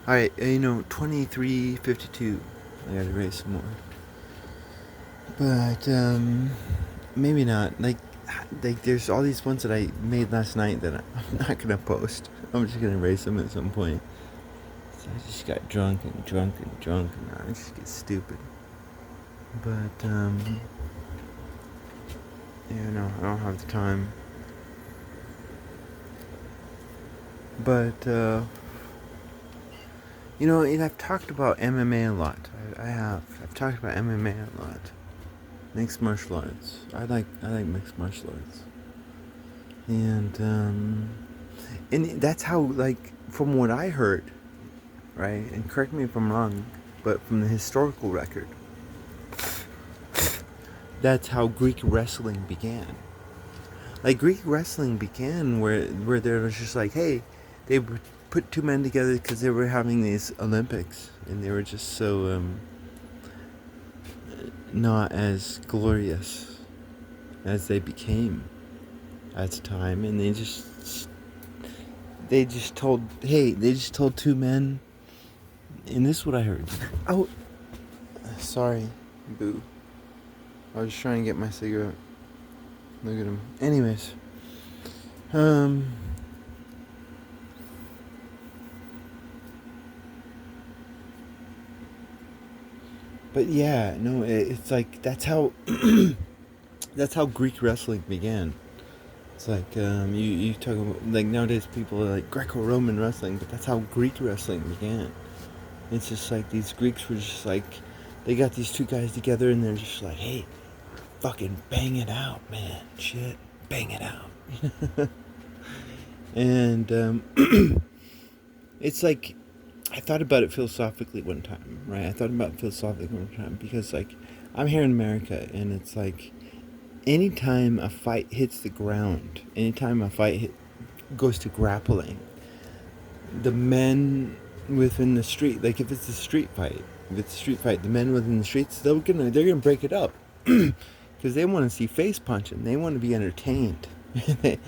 Alright, 23:52. I gotta race some more. But, maybe not. Like, there's all these ones that I made last night that I'm not gonna post. I'm just gonna race them at some point. So I just got drunk and drunk and drunk, and now I just get stupid. But, yeah, no, I don't have the time. But, and I've talked about MMA a lot. I have. I've talked about MMA a lot. Mixed martial arts. I like mixed martial arts. And that's how, like, from what I heard, right? And correct me if I'm wrong, but from the historical record, that's how Greek wrestling began. Like, Greek wrestling began where there was just like, hey, they put two men together because they were having these Olympics, and they were just so not as glorious as they became at the time, and they just told two men, and this is what I heard. Oh, sorry, boo. I was trying to get my cigarette. Look at him. Anyways, um, but yeah, no, it's like that's how Greek wrestling began. It's like you talk about, like, nowadays people are like Greco-Roman wrestling, but that's how Greek wrestling began. It's just like these Greeks were just like, they got these two guys together and they're just like, hey, fucking bang it out, man. Shit, bang it out. And it's like, I thought about it philosophically one time, right? I thought about it philosophically one time because, like, I'm here in America, and it's like, anytime a fight hits the ground, anytime a goes to grappling, the men within the street, like, if it's a street fight, the men within the streets, they're gonna break it up because they want to see face punching. They want to be entertained. they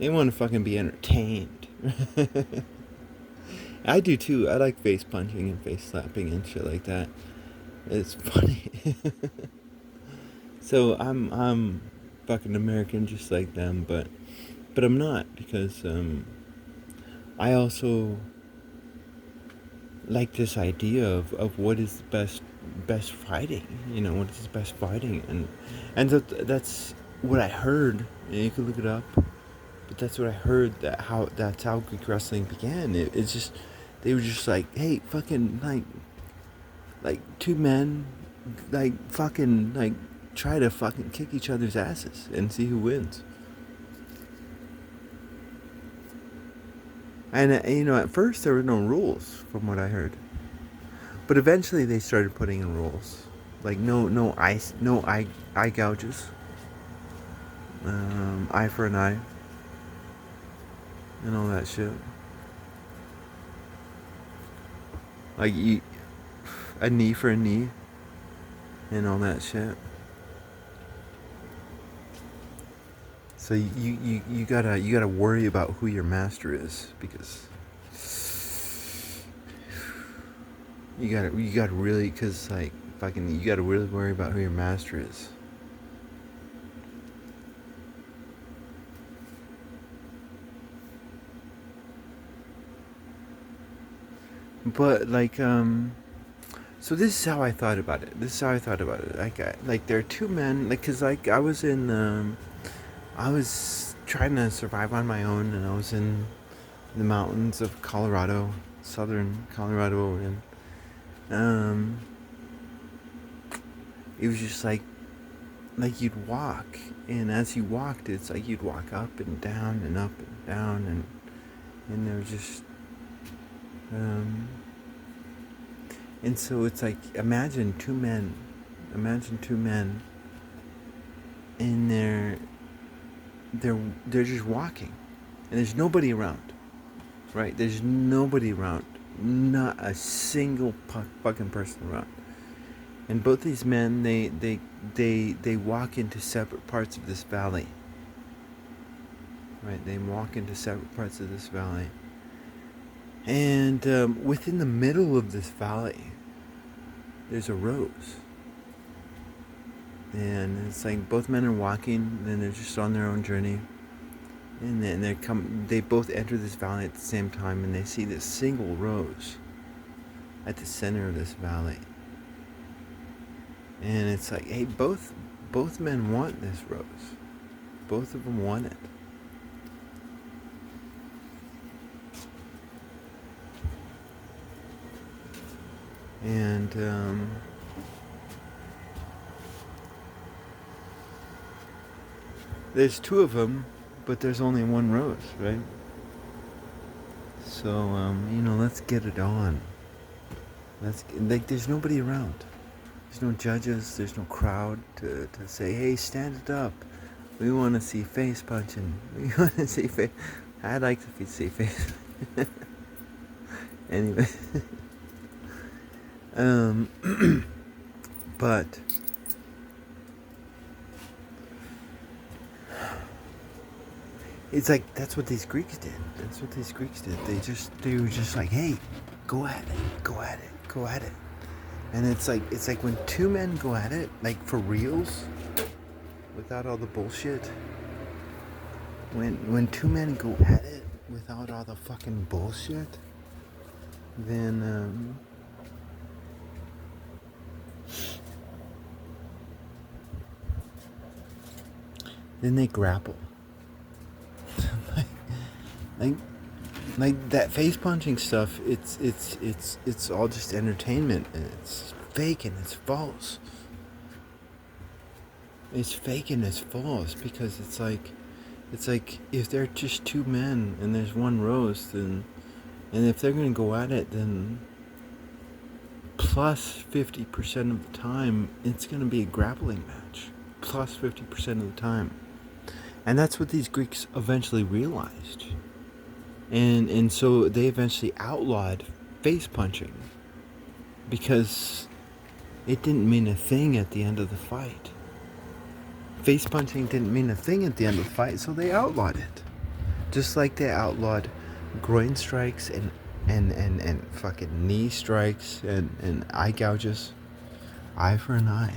want to fucking be entertained. I do too. I like face punching and face slapping and shit like that. It's funny. So I'm fucking American just like them, but I'm not, because I also like this idea of what is the best fighting. What is the best fighting, and that's what I heard. And you can look it up, but that's what I heard. That's how Greek wrestling began. It's just, they were just like, hey, fucking, like two men, like, fucking, like, try to fucking kick each other's asses and see who wins. And at first there were no rules, from what I heard, but eventually they started putting in rules, like no eye gouges, eye for an eye, and all that shit. Like, a knee for a knee, and all that shit. So you gotta worry about who your master is, because you gotta really, cause, like, fucking, you gotta really worry about who your master is. But, like, so this is how I thought about it. Like, there are two men, like, cause, like, I was trying to survive on my own, and I was in the mountains of Colorado, southern Colorado, and um, it was just like you'd walk, and as you walked, it's like you'd walk up and down and up and down, and there was just um, and so it's like, imagine two men, and they're just walking, and there's nobody around, right? There's nobody around, not a single fucking person around. And both these men, they walk into separate parts of this valley, right? They walk into separate parts of this valley, And within the middle of this valley, there's a rose. And it's like both men are walking, and they're just on their own journey. And then they both enter this valley at the same time, and they see this single rose at the center of this valley. And it's like, hey, both men want this rose. Both of them want it. And there's two of them, but there's only one rose, right? So let's get it on. There's nobody around. There's no judges. There's no crowd to say, hey, stand it up. We want to see face punching. We want to see face. I'd like to see face. Anyway. But it's like that's what these Greeks did. They were just like, hey, go at it. And it's like when two men go at it, like for reals, without all the bullshit. When two men go at it without all the fucking bullshit, then they grapple. like that face punching stuff. It's all just entertainment, and it's fake and it's false. It's fake and it's false because it's like if they're just two men and there's one rose, then and if they're gonna go at it, then plus 50% of the time it's gonna be a grappling match. Plus 50% of the time. And that's what these Greeks eventually realized. And so they eventually outlawed face punching because it didn't mean a thing at the end of the fight. Face punching didn't mean a thing at the end of the fight, so they outlawed it. Just like they outlawed groin strikes and fucking knee strikes and eye gouges. Eye for an eye.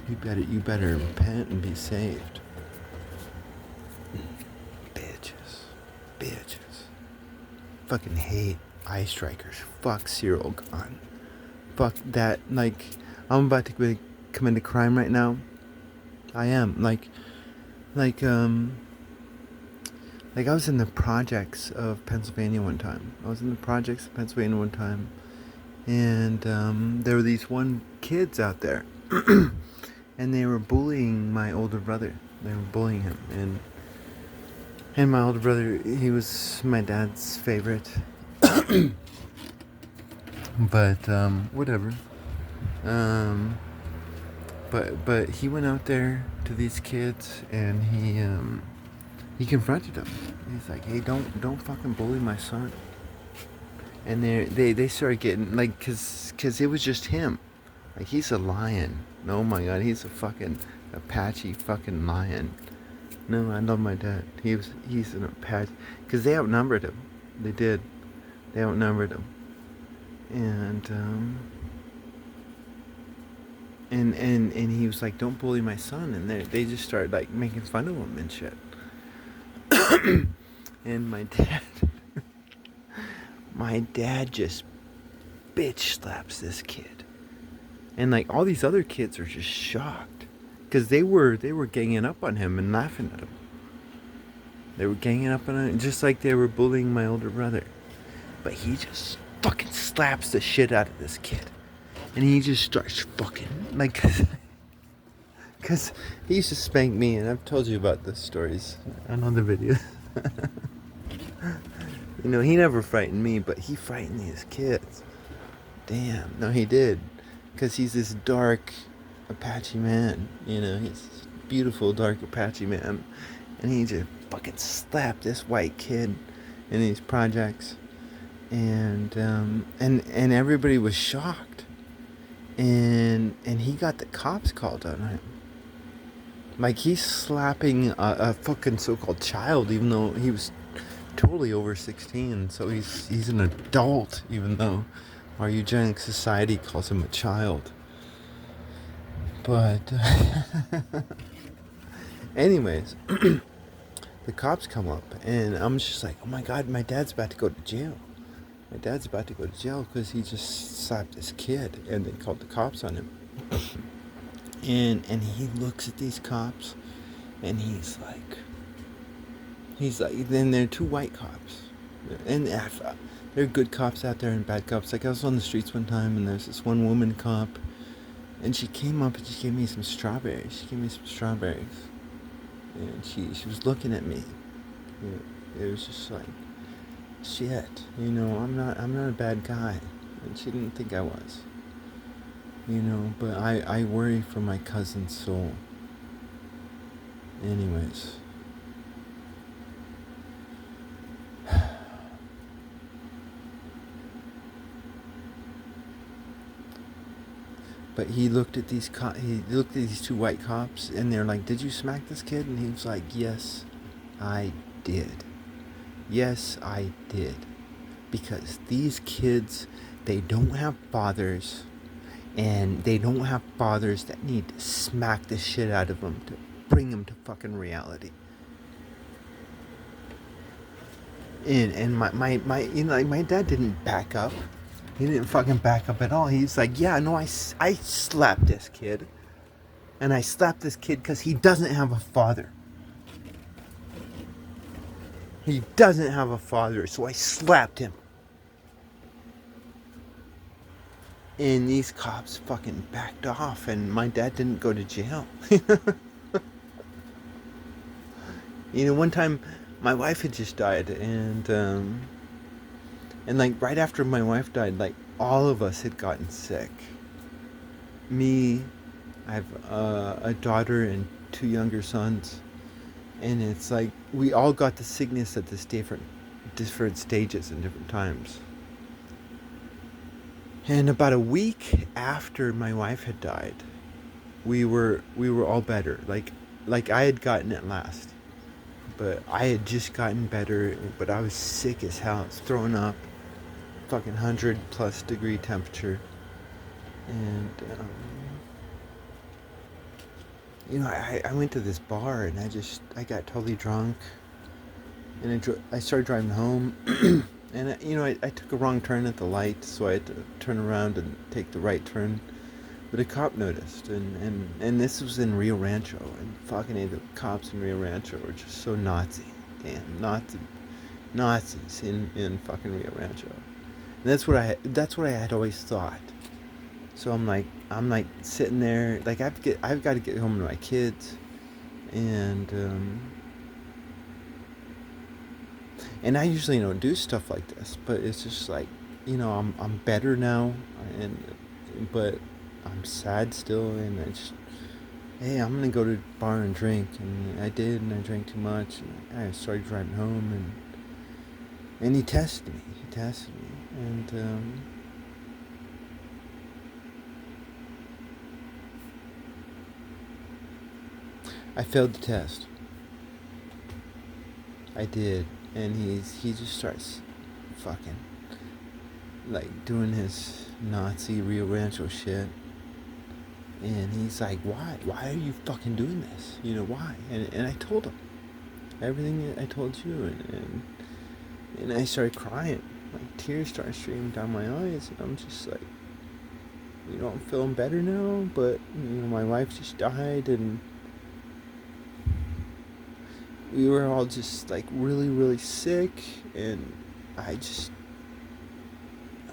You better repent and be saved. Bitches. Fucking hate eye strikers. Fuck Cyril Gahn. Fuck that. Like, I'm about to commit a crime right now. I am. Like I was in the projects of Pennsylvania one time. And there were these kids out there. And they were bullying my older brother. They were bullying him. And my older brother, he was my dad's favorite. But, whatever. But he went out there to these kids and he confronted them. He's like, hey, don't fucking bully my son. And they started getting, like, cause it was just him. Like, he's a lion. Oh my god, he's a fucking Apache fucking lion. No, I love my dad. He's an Apache. Because they outnumbered him. They did. They outnumbered him. And he was like, don't bully my son. And they just started, like, making fun of him and shit. And my dad just bitch slaps this kid. And, like, all these other kids are just shocked. Because they were ganging up on him and laughing at him. They were ganging up on him just like they were bullying my older brother. But he just fucking slaps the shit out of this kid. And he just starts fucking, like, because he used to spank me, and I've told you about the stories on other videos. He never frightened me, but he frightened these kids. Damn, no, he did. Because he's this dark Apache man, he's a beautiful dark Apache man, and he just fucking slapped this white kid in these projects, and everybody was shocked, and he got the cops called on him. Like, he's slapping a fucking so-called child, even though he was totally over 16, so he's an adult, even though our eugenic society calls him a child. But, anyways, the cops come up, and I'm just like, oh my god, my dad's about to go to jail. My dad's about to go to jail because he just slapped this kid, and they called the cops on him. And he looks at these cops, and then there are two white cops, and there are good cops out there and bad cops. Like I was on the streets one time, and there's this one woman cop, and she came up and she gave me some strawberries. And she was looking at me. It was just like, shit, I'm not a bad guy, and she didn't think I was. But I worry for my cousin's soul. Anyways. But he looked at these two white cops, and they're like, "Did you smack this kid?" And he was like, "Yes, I did. Yes, I did. Because these kids, they don't have fathers, and they don't have fathers that need to smack the shit out of them to bring them to fucking reality." And my dad didn't back up. He didn't fucking back up at all. He's like, yeah, no, I slapped this kid. And I slapped this kid because he doesn't have a father. He doesn't have a father, so I slapped him. And these cops fucking backed off, and my dad didn't go to jail. One time my wife had just died, and like right after my wife died, like all of us had gotten sick. Me, I have a daughter and two younger sons, and it's like we all got the sickness at this different stages and different times. And about a week after my wife had died, we were all better. Like I had gotten it last, but I had just gotten better. But I was sick as hell. I was throwing up, fucking 100+ degree temperature, and I went to this bar, and I got totally drunk, and I started driving home. And I took a wrong turn at the light, so I had to turn around and take the right turn. But a cop noticed, and this was in Rio Rancho, and fucking the cops in Rio Rancho were just so Nazi. Damn, Nazis in fucking Rio Rancho. And that's what I had always thought. So I'm like sitting there, like I've got to get home to my kids, and I usually don't do stuff like this, but it's just like, I'm better now, but I'm sad still, and hey, I'm gonna go to the bar and drink, and I did, and I drank too much, and I started driving home, and he tested me, and I failed the test. I did, and he just starts fucking like doing his Nazi Rio Rancho shit, and he's like, why are you fucking doing this? Why? And I told him everything I told you, and I started crying, like tears started streaming down my eyes, and I'm just like, I'm feeling better now, but my wife just died, and we were all just like really, really sick, and I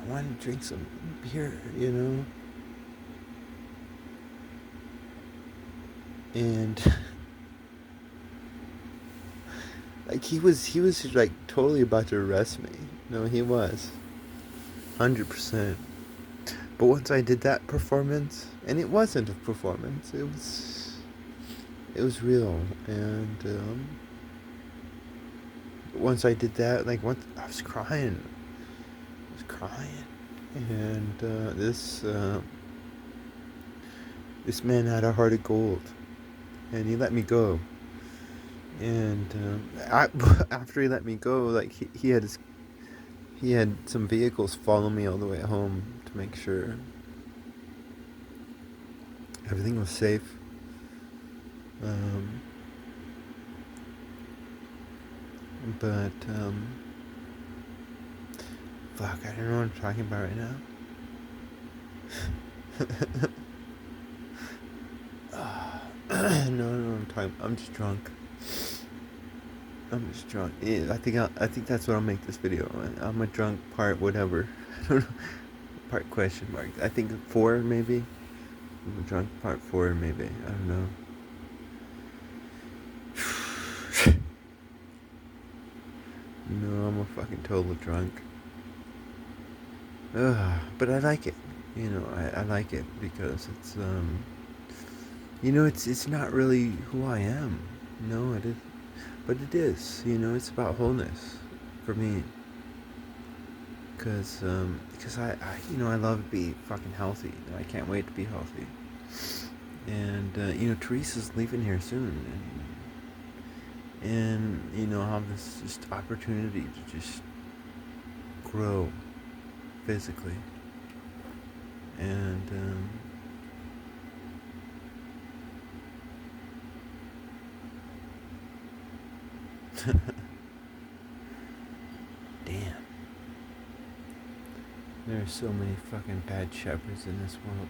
wanted to drink some beer, and like he was like totally about to arrest me. No, he was 100%. But once I did that performance, and it wasn't a performance, it was real, and once I did that, like once I was crying, and this man had a heart of gold, and he let me go, And after he let me go, like he had some vehicles follow me all the way home to make sure everything was safe. Um, but fuck, I don't know what I'm talking about right now. No, I'm talking. I'm just drunk. I'm just drunk. Yeah, I think that's what I'll make this video. I'm a drunk part whatever. I don't know. Part question mark. I think 4 maybe. I'm a drunk part 4 maybe. I don't know. No, I'm a fucking total drunk. But I like it. I like it because it's not really who I am. No, it is, but it is. It's about wholeness for me. Cause I love to be fucking healthy. I can't wait to be healthy. And Teresa's leaving here soon, and I'll have this just opportunity to just grow physically, and damn, there are so many fucking bad shepherds in this world.